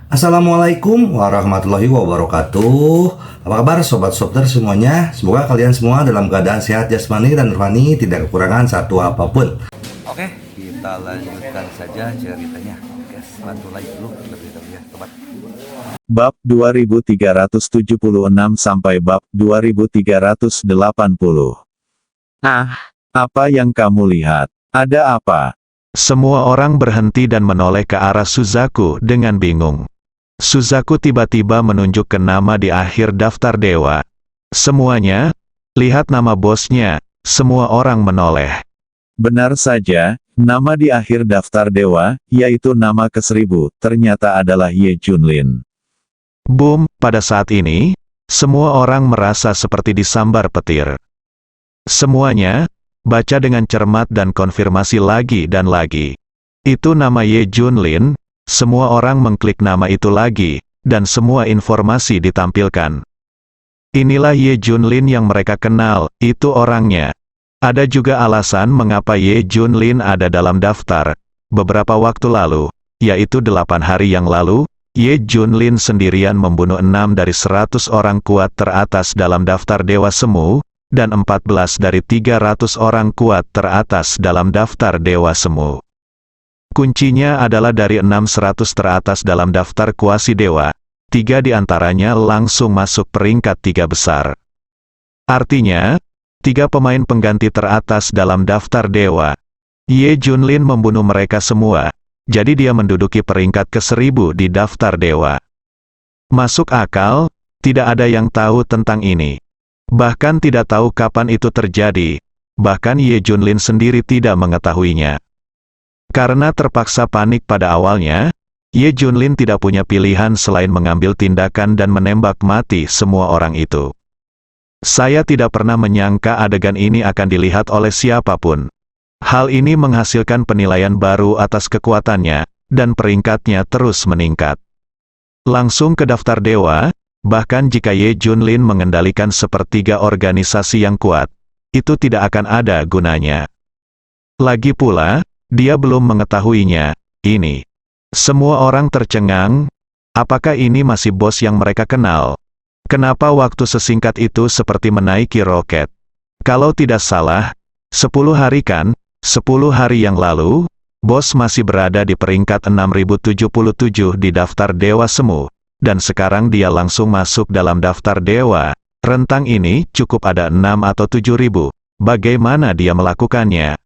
Assalamualaikum warahmatullahi wabarakatuh. Apa kabar sobat Softer semuanya? Semoga kalian semua dalam keadaan sehat jasmani dan rohani, tidak kekurangan satu apapun. Oke, kita lanjutkan saja ceritanya. Oke, bantu like dulu terlebih dahulu ya, sobat. Bab 2376 sampai bab 2380. Apa yang kamu lihat? Ada apa? Semua orang berhenti dan menoleh ke arah Suzaku dengan bingung. Suzaku tiba-tiba menunjuk ke nama di akhir daftar dewa. Semuanya, lihat nama bosnya, semua orang menoleh. Benar saja, nama di akhir daftar dewa, yaitu nama ke-1000, ternyata adalah Ye Junlin. Boom, pada saat ini, semua orang merasa seperti disambar petir. Semuanya, baca dengan cermat dan konfirmasi lagi dan lagi. Itu nama Ye Junlin, semua orang mengklik nama itu lagi, dan semua informasi ditampilkan. Inilah Ye Junlin yang mereka kenal, itu orangnya. Ada juga alasan mengapa Ye Junlin ada dalam daftar. Beberapa waktu lalu, yaitu 8 hari yang lalu, Ye Junlin sendirian membunuh 6 dari 100 orang kuat teratas dalam daftar Dewa Semu, dan 14 dari 300 orang kuat teratas dalam daftar Dewa Semu. Kuncinya adalah dari 600 teratas dalam daftar Kuasi Dewa, 3 diantaranya langsung masuk peringkat 3 besar. Artinya, 3 pemain pengganti teratas dalam daftar Dewa. Ye Junlin membunuh mereka semua, jadi dia menduduki peringkat ke-1000 di daftar Dewa. Masuk akal, tidak ada yang tahu tentang ini. Bahkan tidak tahu kapan itu terjadi, bahkan Ye Junlin sendiri tidak mengetahuinya. Karena terpaksa panik pada awalnya, Ye Junlin tidak punya pilihan selain mengambil tindakan dan menembak mati semua orang itu. Saya tidak pernah menyangka adegan ini akan dilihat oleh siapapun. Hal ini menghasilkan penilaian baru atas kekuatannya, dan peringkatnya terus meningkat. Langsung ke daftar dewa, bahkan jika Ye Junlin mengendalikan sepertiga organisasi yang kuat, itu tidak akan ada gunanya. Lagi pula, dia belum mengetahuinya, ini. Semua orang tercengang, apakah ini masih bos yang mereka kenal? Kenapa waktu sesingkat itu seperti menaiki roket? Kalau tidak salah, 10 hari kan, 10 hari yang lalu, bos masih berada di peringkat 6077 di daftar Dewa Semu, dan sekarang dia langsung masuk dalam daftar dewa. Rentang ini cukup ada 6 atau 7.000, bagaimana dia melakukannya?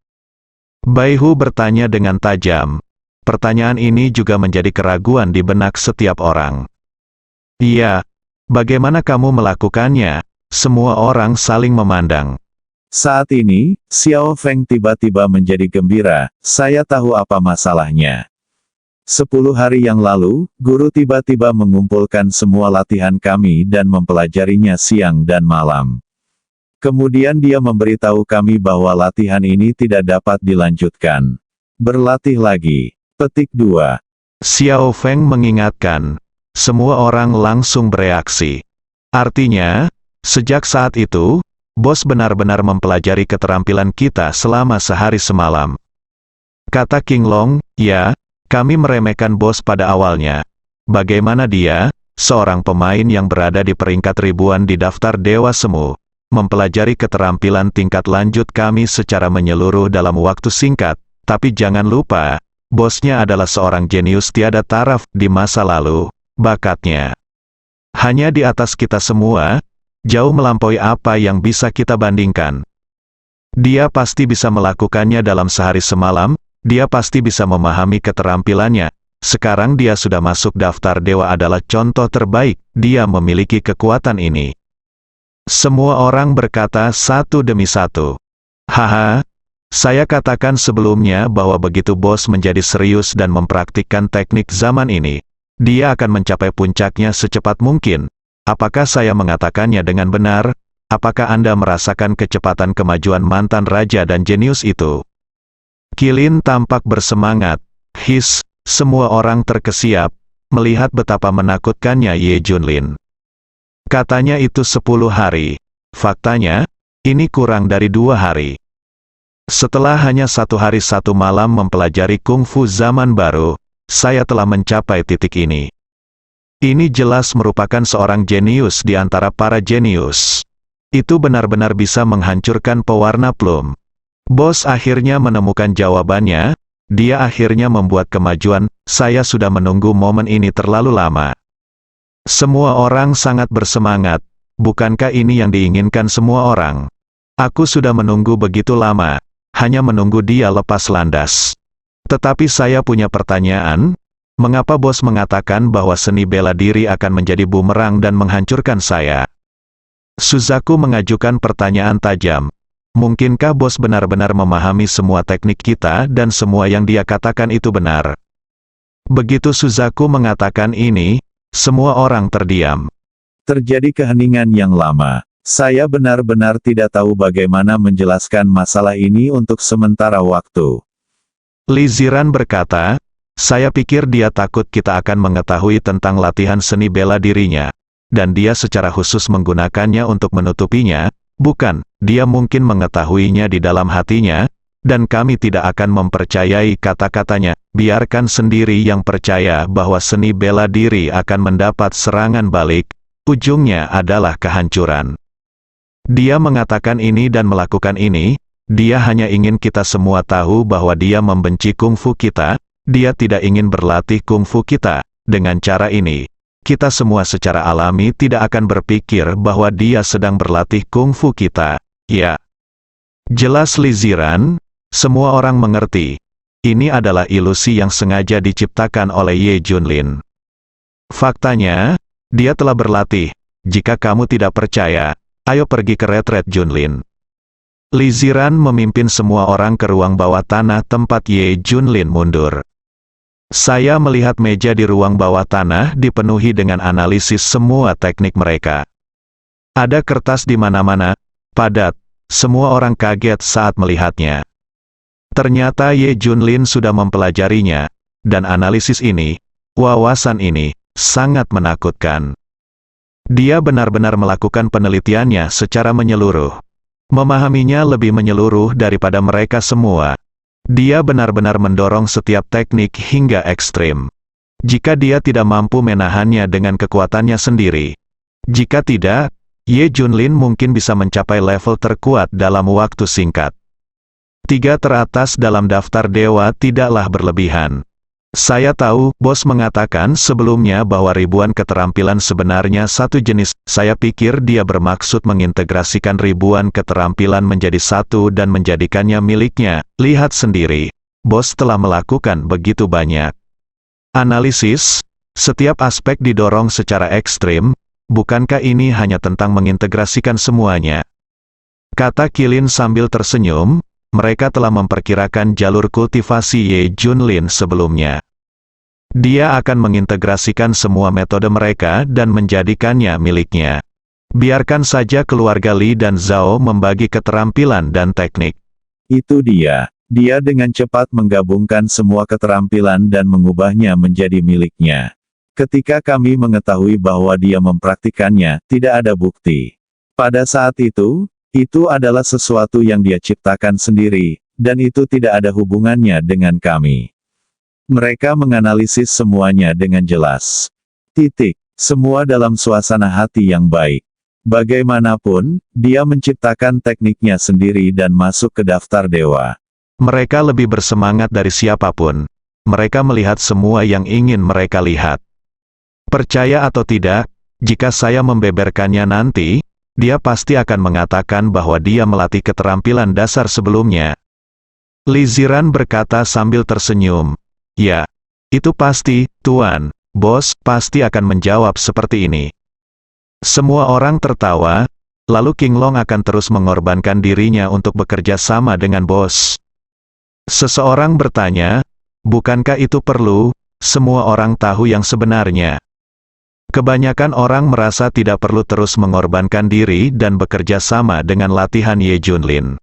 Baihu bertanya dengan tajam. Pertanyaan ini juga menjadi keraguan di benak setiap orang. Iya, bagaimana kamu melakukannya? Semua orang saling memandang. Saat ini, Xiao Feng tiba-tiba menjadi gembira, saya tahu apa masalahnya. 10 hari yang lalu, guru tiba-tiba mengumpulkan semua latihan kami dan mempelajarinya siang dan malam. Kemudian dia memberitahu kami bahwa latihan ini tidak dapat dilanjutkan. Berlatih lagi. Petik 2. Xiao Feng mengingatkan. Semua orang langsung bereaksi. Artinya, sejak saat itu, bos benar-benar mempelajari keterampilan kita selama sehari semalam. Kata King Long, ya, kami meremehkan bos pada awalnya. Bagaimana dia, seorang pemain yang berada di peringkat ribuan di daftar Dewa Semu, mempelajari keterampilan tingkat lanjut kami secara menyeluruh dalam waktu singkat, tapi jangan lupa, bosnya adalah seorang jenius tiada taraf di masa lalu, bakatnya hanya di atas kita semua, jauh melampaui apa yang bisa kita bandingkan. Dia pasti bisa melakukannya dalam sehari semalam, dia pasti bisa memahami keterampilannya. Sekarang dia sudah masuk daftar dewa adalah contoh terbaik, dia memiliki kekuatan ini. Semua orang berkata satu demi satu. Haha, saya katakan sebelumnya bahwa begitu bos menjadi serius dan mempraktikkan teknik zaman ini, dia akan mencapai puncaknya secepat mungkin. Apakah saya mengatakannya dengan benar? Apakah Anda merasakan kecepatan kemajuan mantan raja dan jenius itu? Qilin tampak bersemangat. Semua orang terkesiap, melihat betapa menakutkannya Ye Junlin. Katanya itu 10 hari. Faktanya, ini kurang dari 2 hari. Setelah hanya 1 hari 1 malam mempelajari kungfu zaman baru, saya telah mencapai titik ini. Ini jelas merupakan seorang jenius di antara para jenius. Itu benar-benar bisa menghancurkan pewarna plum. Bos akhirnya menemukan jawabannya, dia akhirnya membuat kemajuan, saya sudah menunggu momen ini terlalu lama. Semua orang sangat bersemangat, bukankah ini yang diinginkan semua orang? Aku sudah menunggu begitu lama, hanya menunggu dia lepas landas. Tetapi saya punya pertanyaan, mengapa bos mengatakan bahwa seni bela diri akan menjadi bumerang dan menghancurkan saya? Suzaku mengajukan pertanyaan tajam. Mungkinkah bos benar-benar memahami semua teknik kita dan semua yang dia katakan itu benar? Begitu Suzaku mengatakan ini, semua orang terdiam. Terjadi keheningan yang lama. Saya benar-benar tidak tahu bagaimana menjelaskan masalah ini untuk sementara waktu. Li Ziran berkata, saya pikir dia takut kita akan mengetahui tentang latihan seni bela dirinya, dan dia secara khusus menggunakannya untuk menutupinya. Bukan, dia mungkin mengetahuinya di dalam hatinya, dan kami tidak akan mempercayai kata-katanya. Biarkan sendiri yang percaya bahwa seni bela diri akan mendapat serangan balik, ujungnya adalah kehancuran. Dia mengatakan ini dan melakukan ini, dia hanya ingin kita semua tahu bahwa dia membenci kungfu kita, dia tidak ingin berlatih kungfu kita. Dengan cara ini, kita semua secara alami tidak akan berpikir bahwa dia sedang berlatih kungfu kita. Ya. Jelas Li Ziran, semua orang mengerti. Ini adalah ilusi yang sengaja diciptakan oleh Ye Junlin. Faktanya, dia telah berlatih. Jika kamu tidak percaya, ayo pergi ke retret Junlin. Li Ziran memimpin semua orang ke ruang bawah tanah tempat Ye Junlin mundur. Saya melihat meja di ruang bawah tanah dipenuhi dengan analisis semua teknik mereka. Ada kertas di mana-mana, padat, semua orang kaget saat melihatnya. Ternyata Ye Junlin sudah mempelajarinya, dan analisis ini, wawasan ini, sangat menakutkan. Dia benar-benar melakukan penelitiannya secara menyeluruh. Memahaminya lebih menyeluruh daripada mereka semua. Dia benar-benar mendorong setiap teknik hingga ekstrim. Jika dia tidak mampu menahannya dengan kekuatannya sendiri. Jika tidak, Ye Junlin mungkin bisa mencapai level terkuat dalam waktu singkat. 3 teratas dalam daftar dewa tidaklah berlebihan. Saya tahu, bos mengatakan sebelumnya bahwa ribuan keterampilan sebenarnya satu jenis. Saya pikir dia bermaksud mengintegrasikan ribuan keterampilan menjadi satu dan menjadikannya miliknya. Lihat sendiri, bos telah melakukan begitu banyak. Analisis, setiap aspek didorong secara ekstrim, bukankah ini hanya tentang mengintegrasikan semuanya? Kata Qilin sambil tersenyum. Mereka telah memperkirakan jalur kultivasi Ye Junlin sebelumnya. Dia akan mengintegrasikan semua metode mereka dan menjadikannya miliknya. Biarkan saja keluarga Li dan Zhao membagi keterampilan dan teknik. Itu dia. Dia dengan cepat menggabungkan semua keterampilan dan mengubahnya menjadi miliknya. Ketika kami mengetahui bahwa dia mempraktikannya, tidak ada bukti. Pada saat itu adalah sesuatu yang dia ciptakan sendiri, dan itu tidak ada hubungannya dengan kami. Mereka menganalisis semuanya dengan jelas. Semua dalam suasana hati yang baik. Bagaimanapun, dia menciptakan tekniknya sendiri dan masuk ke daftar dewa. Mereka lebih bersemangat dari siapapun. Mereka melihat semua yang ingin mereka lihat. Percaya atau tidak, jika saya membeberkannya nanti, dia pasti akan mengatakan bahwa dia melatih keterampilan dasar sebelumnya. Li Ziran berkata sambil tersenyum. Ya, itu pasti, Tuan. Bos pasti akan menjawab seperti ini. Semua orang tertawa, lalu King Long akan terus mengorbankan dirinya untuk bekerja sama dengan bos. Seseorang bertanya, bukankah itu perlu? Semua orang tahu yang sebenarnya. Kebanyakan orang merasa tidak perlu terus mengorbankan diri dan bekerja sama dengan latihan Ye Junlin.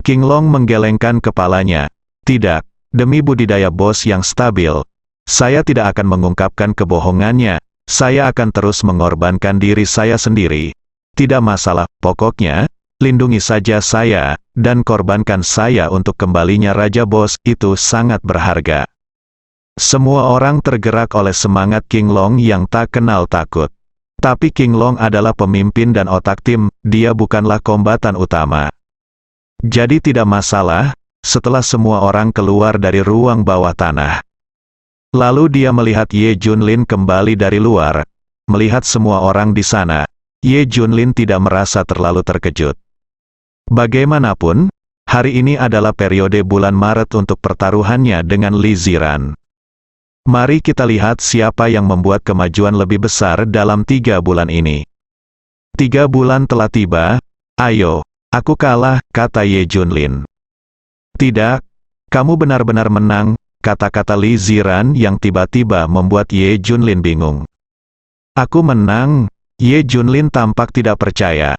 King Long menggelengkan kepalanya. Tidak, demi budidaya bos yang stabil, saya tidak akan mengungkapkan kebohongannya. Saya akan terus mengorbankan diri saya sendiri. Tidak masalah, pokoknya, lindungi saja saya, dan korbankan saya untuk kembalinya Raja Bos, itu sangat berharga. Semua orang tergerak oleh semangat King Long yang tak kenal takut. Tapi King Long adalah pemimpin dan otak tim, dia bukanlah kombatan utama. Jadi tidak masalah, setelah semua orang keluar dari ruang bawah tanah. Lalu dia melihat Ye Junlin kembali dari luar. Melihat semua orang di sana, Ye Junlin tidak merasa terlalu terkejut. Bagaimanapun, hari ini adalah periode bulan Maret untuk pertaruhannya dengan Li Ziran. Mari kita lihat siapa yang membuat kemajuan lebih besar dalam 3 bulan ini. 3 bulan telah tiba, ayo, aku kalah, kata Ye Junlin. Tidak, kamu benar-benar menang, kata-kata Li Ziran yang tiba-tiba membuat Ye Junlin bingung. Aku menang, Ye Junlin tampak tidak percaya.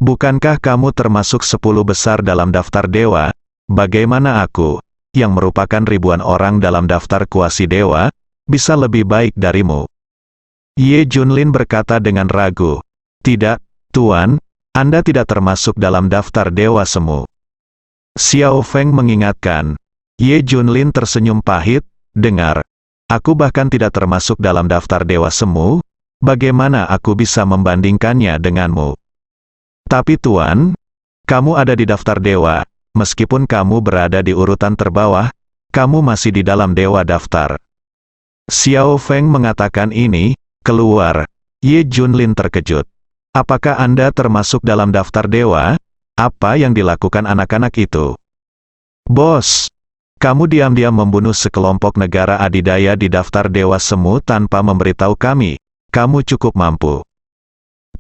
Bukankah kamu termasuk 10 besar dalam daftar dewa? Bagaimana aku, yang merupakan ribuan orang dalam daftar kuasi dewa, bisa lebih baik darimu? Ye Junlin berkata dengan ragu. Tidak, Tuan, Anda tidak termasuk dalam daftar dewa semu. Xiao Feng mengingatkan. Ye Junlin tersenyum pahit, dengar. Aku bahkan tidak termasuk dalam daftar dewa semu, bagaimana aku bisa membandingkannya denganmu? Tapi Tuan, kamu ada di daftar dewa, meskipun kamu berada di urutan terbawah, kamu masih di dalam dewa daftar. Xiao Feng mengatakan ini, keluar. Ye Junlin terkejut. Apakah Anda termasuk dalam daftar dewa? Apa yang dilakukan anak-anak itu? Bos, kamu diam-diam membunuh sekelompok negara adidaya di daftar dewa semu tanpa memberitahu kami. Kamu cukup mampu.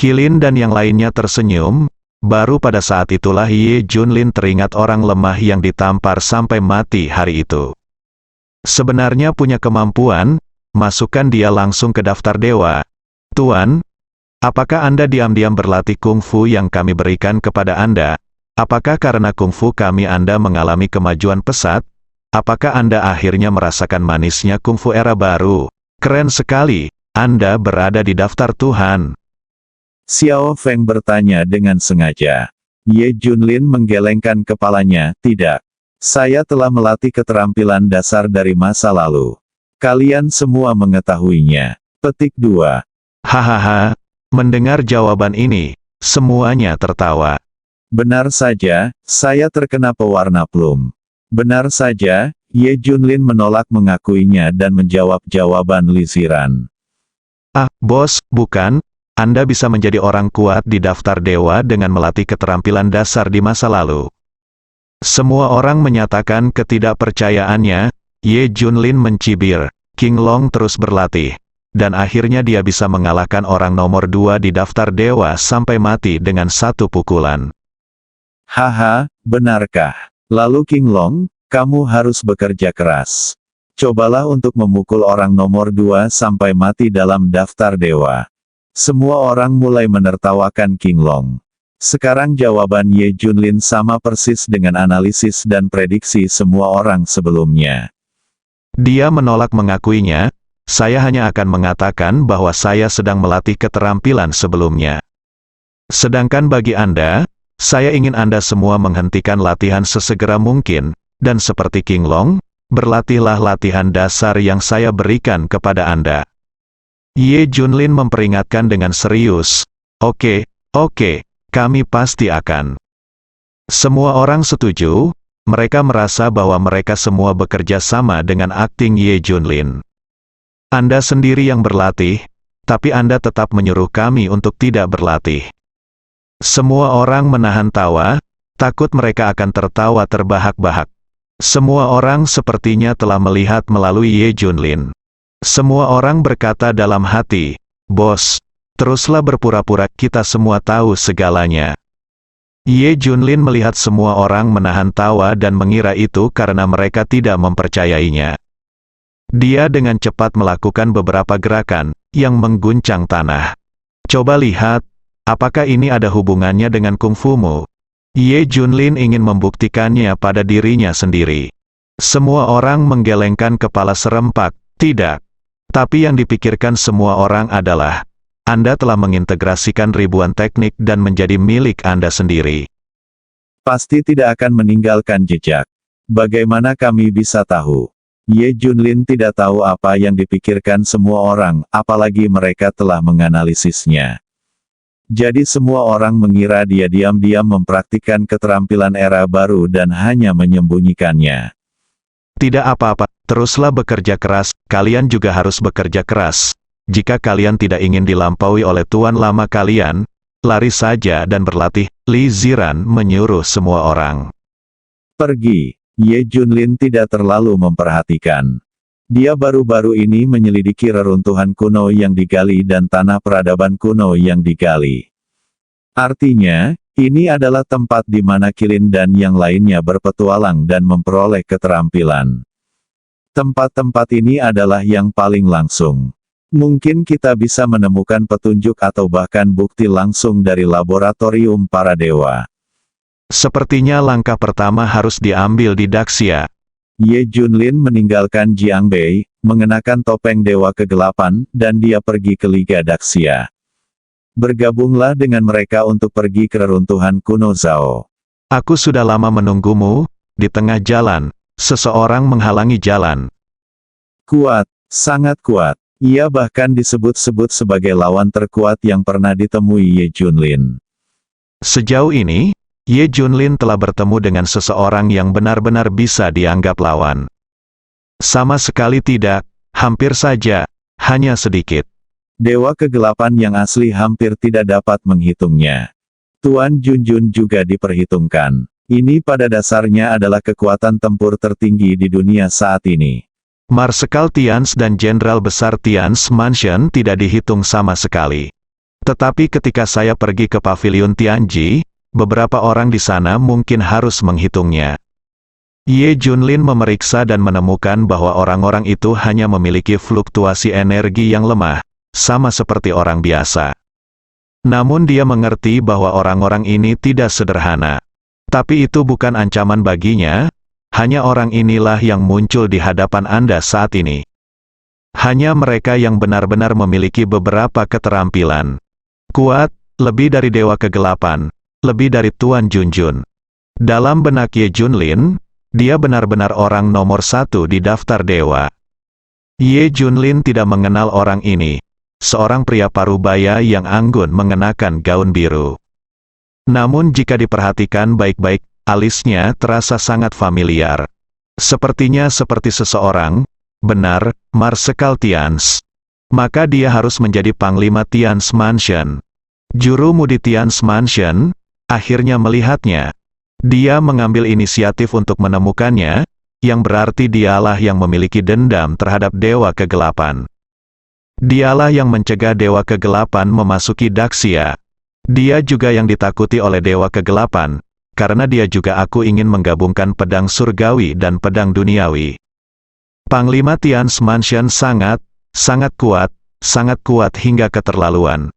Qilin dan yang lainnya tersenyum. Baru pada saat itulah Ye Junlin teringat orang lemah yang ditampar sampai mati hari itu. Sebenarnya punya kemampuan, masukkan dia langsung ke daftar dewa. Tuan, apakah Anda diam-diam berlatih kungfu yang kami berikan kepada Anda? Apakah karena kungfu kami Anda mengalami kemajuan pesat? Apakah Anda akhirnya merasakan manisnya kungfu era baru? Keren sekali, Anda berada di daftar Tuhan. Xiao Feng bertanya dengan sengaja. Ye Junlin menggelengkan kepalanya, tidak. Saya telah melatih keterampilan dasar dari masa lalu. Kalian semua mengetahuinya. Petik 2. Hahaha, mendengar jawaban ini, semuanya tertawa. Benar saja, saya terkena pewarna plum. Benar saja, Ye Junlin menolak mengakuinya dan menjawab jawaban Li Ziran. Ah, bos, bukan. Anda bisa menjadi orang kuat di daftar dewa dengan melatih keterampilan dasar di masa lalu. Semua orang menyatakan ketidakpercayaannya. Ye Junlin mencibir. King Long terus berlatih. Dan akhirnya dia bisa mengalahkan orang nomor 2 di daftar dewa sampai mati dengan 1 pukulan. Haha, benarkah? Lalu King Long, kamu harus bekerja keras. Cobalah untuk memukul orang nomor 2 sampai mati dalam daftar dewa. Semua orang mulai menertawakan King Long. Sekarang jawaban Ye Junlin sama persis dengan analisis dan prediksi semua orang sebelumnya. Dia menolak mengakuinya, saya hanya akan mengatakan bahwa saya sedang melatih keterampilan sebelumnya. Sedangkan bagi Anda, saya ingin Anda semua menghentikan latihan sesegera mungkin, dan seperti King Long, berlatihlah latihan dasar yang saya berikan kepada Anda. Ye Junlin memperingatkan dengan serius. Oke, kami pasti akan. Semua orang setuju, mereka merasa bahwa mereka semua bekerja sama dengan akting Ye Junlin. Anda sendiri yang berlatih, tapi Anda tetap menyuruh kami untuk tidak berlatih. Semua orang menahan tawa, takut mereka akan tertawa terbahak-bahak. Semua orang sepertinya telah melihat melalui Ye Junlin. Semua orang berkata dalam hati, bos, teruslah berpura-pura kita semua tahu segalanya. Ye Junlin melihat semua orang menahan tawa dan mengira itu karena mereka tidak mempercayainya. Dia dengan cepat melakukan beberapa gerakan yang mengguncang tanah. Coba lihat, apakah ini ada hubungannya dengan kungfumu? Ye Junlin ingin membuktikannya pada dirinya sendiri. Semua orang menggelengkan kepala serempak, tidak. Tapi yang dipikirkan semua orang adalah, Anda telah mengintegrasikan ribuan teknik dan menjadi milik Anda sendiri. Pasti tidak akan meninggalkan jejak. Bagaimana kami bisa tahu? Ye Junlin tidak tahu apa yang dipikirkan semua orang, apalagi mereka telah menganalisisnya. Jadi semua orang mengira dia diam-diam mempraktikkan keterampilan era baru dan hanya menyembunyikannya. Tidak apa-apa, teruslah bekerja keras, kalian juga harus bekerja keras. Jika kalian tidak ingin dilampaui oleh tuan lama kalian, lari saja dan berlatih, Li Ziran menyuruh semua orang. Pergi. Ye Junlin tidak terlalu memperhatikan. Dia baru-baru ini menyelidiki reruntuhan kuno yang digali dan tanah peradaban kuno yang digali. Artinya, ini adalah tempat di mana Qilin dan yang lainnya berpetualang dan memperoleh keterampilan. Tempat-tempat ini adalah yang paling langsung. Mungkin kita bisa menemukan petunjuk atau bahkan bukti langsung dari laboratorium para dewa. Sepertinya langkah pertama harus diambil di Daxia. Ye Junlin meninggalkan Jiangbei, mengenakan topeng Dewa Kegelapan, dan dia pergi ke Liga Daxia. Bergabunglah dengan mereka untuk pergi ke reruntuhan kuno Zhao. Aku sudah lama menunggumu, di tengah jalan, seseorang menghalangi jalan. Kuat, sangat kuat. Ia bahkan disebut-sebut sebagai lawan terkuat yang pernah ditemui Ye Junlin. Sejauh ini, Ye Junlin telah bertemu dengan seseorang yang benar-benar bisa dianggap lawan. Sama sekali tidak, hampir saja, hanya sedikit. Dewa Kegelapan yang asli hampir tidak dapat menghitungnya. Tuan Junjun juga diperhitungkan. Ini pada dasarnya adalah kekuatan tempur tertinggi di dunia saat ini. Marsekal Tians dan Jenderal Besar Tians Mansion tidak dihitung sama sekali. Tetapi ketika saya pergi ke Pavilion Tianji, beberapa orang di sana mungkin harus menghitungnya. Ye Junlin memeriksa dan menemukan bahwa orang-orang itu hanya memiliki fluktuasi energi yang lemah, sama seperti orang biasa. Namun dia mengerti bahwa orang-orang ini tidak sederhana. Tapi itu bukan ancaman baginya, hanya orang inilah yang muncul di hadapan Anda saat ini. Hanya mereka yang benar-benar memiliki beberapa keterampilan. Kuat, lebih dari Dewa Kegelapan, lebih dari Tuan Junjun. Dalam benak Ye Junlin, dia benar-benar orang nomor 1 di daftar dewa. Ye Junlin tidak mengenal orang ini, seorang pria parubaya yang anggun mengenakan gaun biru. Namun jika diperhatikan baik-baik, alisnya terasa sangat familiar. Sepertinya seperti seseorang, benar, Marsekal Tians. Maka dia harus menjadi Panglima Tians Mansion. Juru Mudi Tians Mansion akhirnya melihatnya. Dia mengambil inisiatif untuk menemukannya, yang berarti dialah yang memiliki dendam terhadap Dewa Kegelapan. Dialah yang mencegah Dewa Kegelapan memasuki Daxia. Dia juga yang ditakuti oleh Dewa Kegelapan, karena dia juga aku ingin menggabungkan pedang surgawi dan pedang duniawi. Panglima Tians Mansion sangat kuat hingga keterlaluan.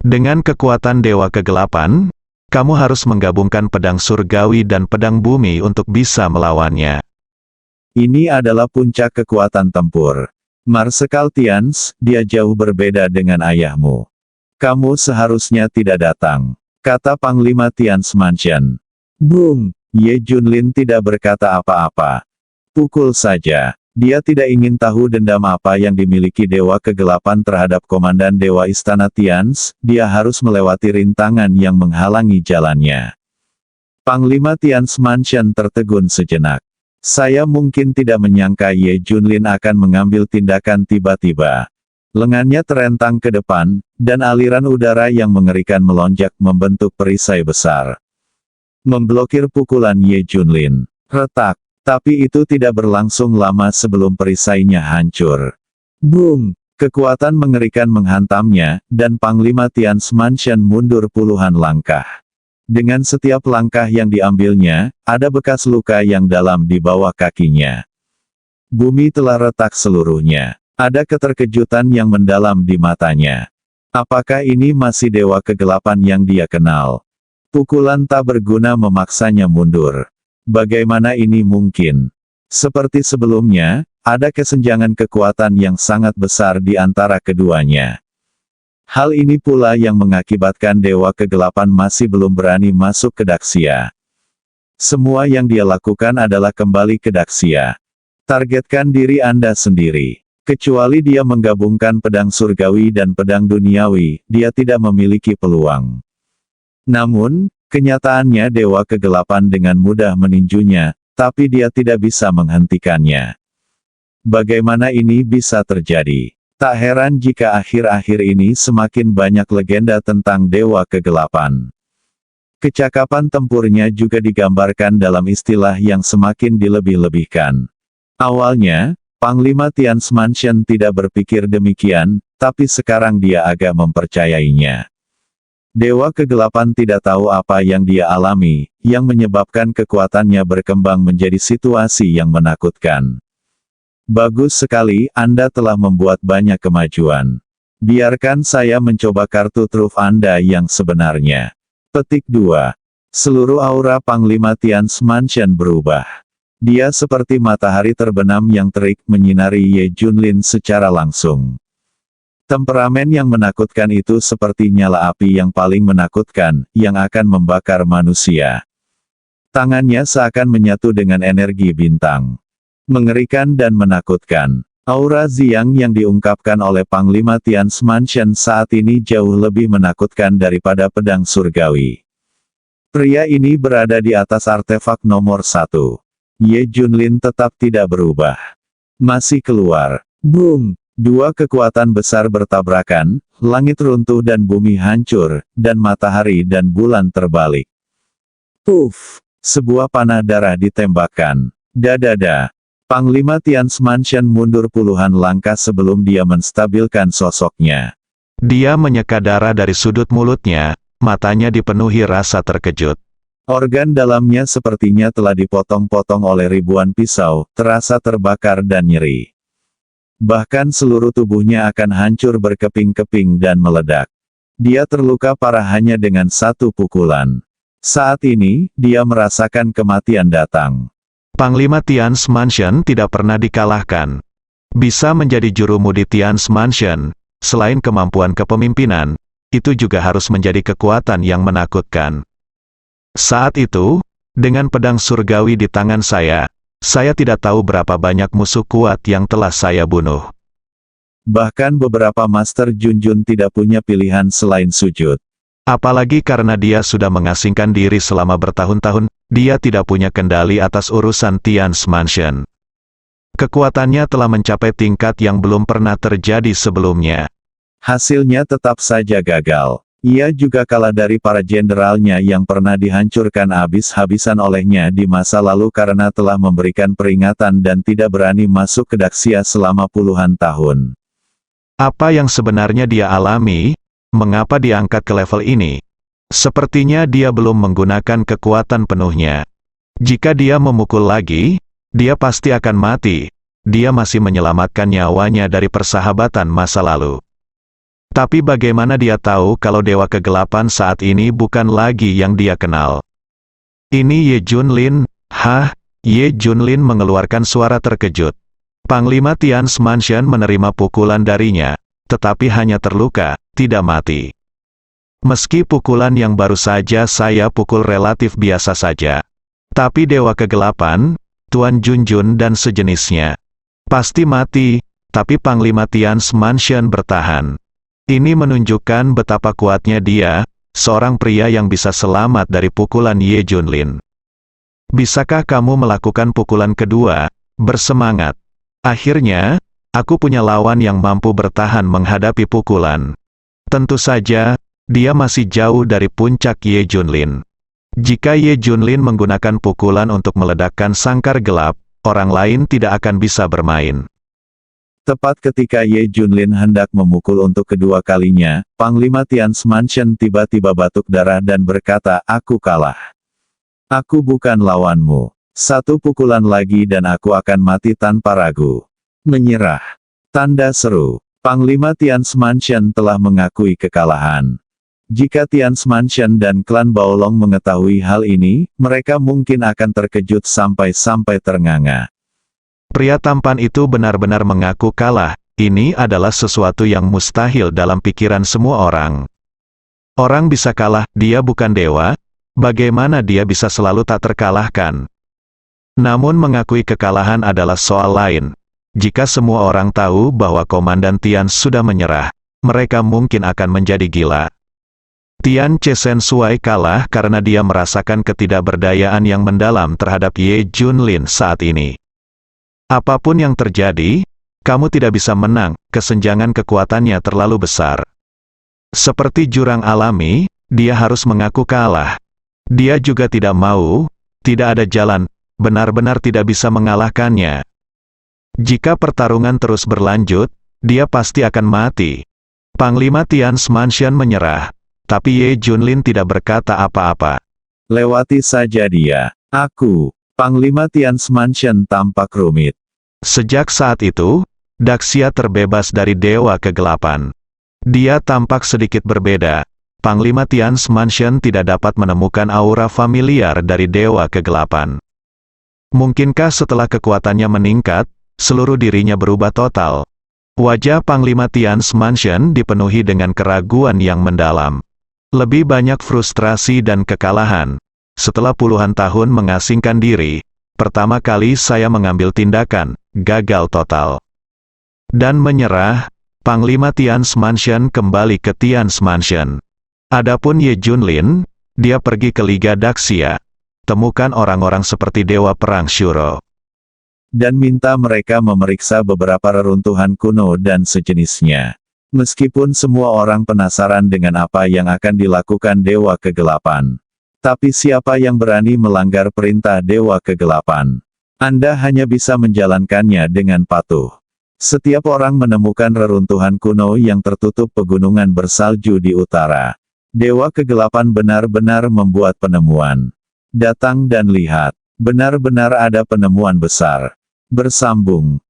Dengan kekuatan Dewa Kegelapan, kamu harus menggabungkan pedang surgawi dan pedang bumi untuk bisa melawannya. Ini adalah puncak kekuatan tempur. Marsekal Tians, dia jauh berbeda dengan ayahmu. Kamu seharusnya tidak datang, kata Panglima Tians Mansion. Boom! Ye Junlin tidak berkata apa-apa. Pukul saja. Dia tidak ingin tahu dendam apa yang dimiliki Dewa Kegelapan terhadap Komandan Dewa Istana Tians, dia harus melewati rintangan yang menghalangi jalannya. Panglima Tians Mansion tertegun sejenak. Saya mungkin tidak menyangka Ye Junlin akan mengambil tindakan tiba-tiba. Lengannya terentang ke depan, dan aliran udara yang mengerikan melonjak membentuk perisai besar. Memblokir pukulan Ye Junlin. Retak. Tapi itu tidak berlangsung lama sebelum perisainya hancur. Boom! Kekuatan mengerikan menghantamnya, dan Panglima Tians Mansion mundur puluhan langkah. Dengan setiap langkah yang diambilnya, ada bekas luka yang dalam di bawah kakinya. Bumi telah retak seluruhnya. Ada keterkejutan yang mendalam di matanya. Apakah ini masih Dewa Kegelapan yang dia kenal? Pukulan tak berguna memaksanya mundur. Bagaimana ini mungkin? Seperti sebelumnya, ada kesenjangan kekuatan yang sangat besar di antara keduanya. Hal ini pula yang mengakibatkan Dewa Kegelapan masih belum berani masuk ke Daxia. Semua yang dia lakukan adalah kembali ke Daxia. Targetkan diri Anda sendiri. Kecuali dia menggabungkan pedang surgawi dan pedang duniawi, dia tidak memiliki peluang. Namun, kenyataannya Dewa Kegelapan dengan mudah meninjunya, tapi dia tidak bisa menghentikannya. Bagaimana ini bisa terjadi? Tak heran jika akhir-akhir ini semakin banyak legenda tentang Dewa Kegelapan. Kecakapan tempurnya juga digambarkan dalam istilah yang semakin dilebih-lebihkan. Awalnya, Panglima Tian Smanshen tidak berpikir demikian, tapi sekarang dia agak mempercayainya. Dewa Kegelapan tidak tahu apa yang dia alami, yang menyebabkan kekuatannya berkembang menjadi situasi yang menakutkan. Bagus sekali, Anda telah membuat banyak kemajuan. Biarkan saya mencoba kartu truf Anda yang sebenarnya. Petik 2. Seluruh aura Panglima Tian Smanshen berubah. Dia seperti matahari terbenam yang terik menyinari Ye Junlin secara langsung. Temperamen yang menakutkan itu seperti nyala api yang paling menakutkan, yang akan membakar manusia. Tangannya seakan menyatu dengan energi bintang. Mengerikan dan menakutkan. Aura Ziyang yang diungkapkan oleh Panglima Tian Smanshen saat ini jauh lebih menakutkan daripada pedang surgawi. Pria ini berada di atas artefak nomor 1. Ye Junlin tetap tidak berubah. Masih keluar. Boom! Dua kekuatan besar bertabrakan, langit runtuh dan bumi hancur, dan matahari dan bulan terbalik. Puff! Sebuah panah darah ditembakkan. Dadada! Panglima Tian Smanshen mundur puluhan langkah sebelum dia menstabilkan sosoknya. Dia menyeka darah dari sudut mulutnya, matanya dipenuhi rasa terkejut. Organ dalamnya sepertinya telah dipotong-potong oleh ribuan pisau, terasa terbakar dan nyeri. Bahkan seluruh tubuhnya akan hancur berkeping-keping dan meledak. Dia terluka parah hanya dengan satu pukulan. Saat ini, dia merasakan kematian datang. Panglima Tian Smanshen tidak pernah dikalahkan. Bisa menjadi jurumudi Tian Smanshen, selain kemampuan kepemimpinan, itu juga harus menjadi kekuatan yang menakutkan. Saat itu, dengan pedang surgawi di tangan saya tidak tahu berapa banyak musuh kuat yang telah saya bunuh. Bahkan beberapa Master Junjun tidak punya pilihan selain sujud. Apalagi karena dia sudah mengasingkan diri selama bertahun-tahun, dia tidak punya kendali atas urusan Tian Smanshen. Kekuatannya telah mencapai tingkat yang belum pernah terjadi sebelumnya. Hasilnya tetap saja gagal. Ia juga kalah dari para jenderalnya yang pernah dihancurkan habis-habisan olehnya di masa lalu karena telah memberikan peringatan dan tidak berani masuk ke Daxia selama puluhan tahun. Apa yang sebenarnya dia alami? Mengapa diangkat ke level ini? Sepertinya dia belum menggunakan kekuatan penuhnya. Jika dia memukul lagi, dia pasti akan mati. Dia masih menyelamatkan nyawanya dari persahabatan masa lalu. Tapi bagaimana dia tahu kalau Dewa Kegelapan saat ini bukan lagi yang dia kenal? Ini Ye Junlin. Hah? Ye Junlin mengeluarkan suara terkejut. Panglima Tian Smanshen menerima pukulan darinya, tetapi hanya terluka, tidak mati. Meski pukulan yang baru saja saya pukul relatif biasa saja. Tapi Dewa Kegelapan, Tuan Junjun dan sejenisnya, pasti mati, tapi Panglima Tian Smanshen bertahan. Ini menunjukkan betapa kuatnya dia, seorang pria yang bisa selamat dari pukulan Ye Junlin. Bisakah kamu melakukan pukulan kedua? Bersemangat. Akhirnya, aku punya lawan yang mampu bertahan menghadapi pukulan. Tentu saja, dia masih jauh dari puncak Ye Junlin. Jika Ye Junlin menggunakan pukulan untuk meledakkan sangkar gelap, orang lain tidak akan bisa bermain. Tepat ketika Ye Junlin hendak memukul untuk kedua kalinya, Panglima Tian Smanshen tiba-tiba batuk darah dan berkata, "Aku kalah. Aku bukan lawanmu. Satu pukulan lagi dan aku akan mati tanpa ragu." Menyerah. Tanda seru. Panglima Tian Smanshen telah mengakui kekalahan. Jika Tian Smanshen dan klan Baolong mengetahui hal ini, mereka mungkin akan terkejut sampai-sampai ternganga. Pria tampan itu benar-benar mengaku kalah. Ini adalah sesuatu yang mustahil dalam pikiran semua orang. Orang bisa kalah, dia bukan dewa. Bagaimana dia bisa selalu tak terkalahkan? Namun mengakui kekalahan adalah soal lain. Jika semua orang tahu bahwa Komandan Tian sudah menyerah, mereka mungkin akan menjadi gila. Tian Chesen Suai kalah karena dia merasakan ketidakberdayaan yang mendalam terhadap Ye Junlin saat ini. Apapun yang terjadi, kamu tidak bisa menang, kesenjangan kekuatannya terlalu besar. Seperti jurang alami, dia harus mengaku kalah. Dia juga tidak mau, tidak ada jalan, benar-benar tidak bisa mengalahkannya. Jika pertarungan terus berlanjut, dia pasti akan mati. Panglima Tian Smanshan menyerah, tapi Ye Junlin tidak berkata apa-apa. Lewati saja dia. Aku, Panglima Tian Smanshan tampak rumit. Sejak saat itu, Daxia terbebas dari Dewa Kegelapan. Dia tampak sedikit berbeda. Panglima Tian Smanshan tidak dapat menemukan aura familiar dari Dewa Kegelapan. Mungkinkah setelah kekuatannya meningkat, seluruh dirinya berubah total? Wajah Panglima Tian Smanshan dipenuhi dengan keraguan yang mendalam. Lebih banyak frustrasi dan kekalahan. Setelah puluhan tahun mengasingkan diri, pertama kali saya mengambil tindakan, gagal total. Dan menyerah, Panglima Tian Smanshan kembali ke Tian Smanshan. Adapun Ye Junlin, dia pergi ke Liga Daxia. Temukan orang-orang seperti Dewa Perang Shuro. Dan minta mereka memeriksa beberapa reruntuhan kuno dan sejenisnya. Meskipun semua orang penasaran dengan apa yang akan dilakukan Dewa Kegelapan. Tapi siapa yang berani melanggar perintah Dewa Kegelapan? Anda hanya bisa menjalankannya dengan patuh. Setiap orang menemukan reruntuhan kuno yang tertutup pegunungan bersalju di utara. Dewa Kegelapan benar-benar membuat penemuan. Datang dan lihat. Benar-benar ada penemuan besar. Bersambung.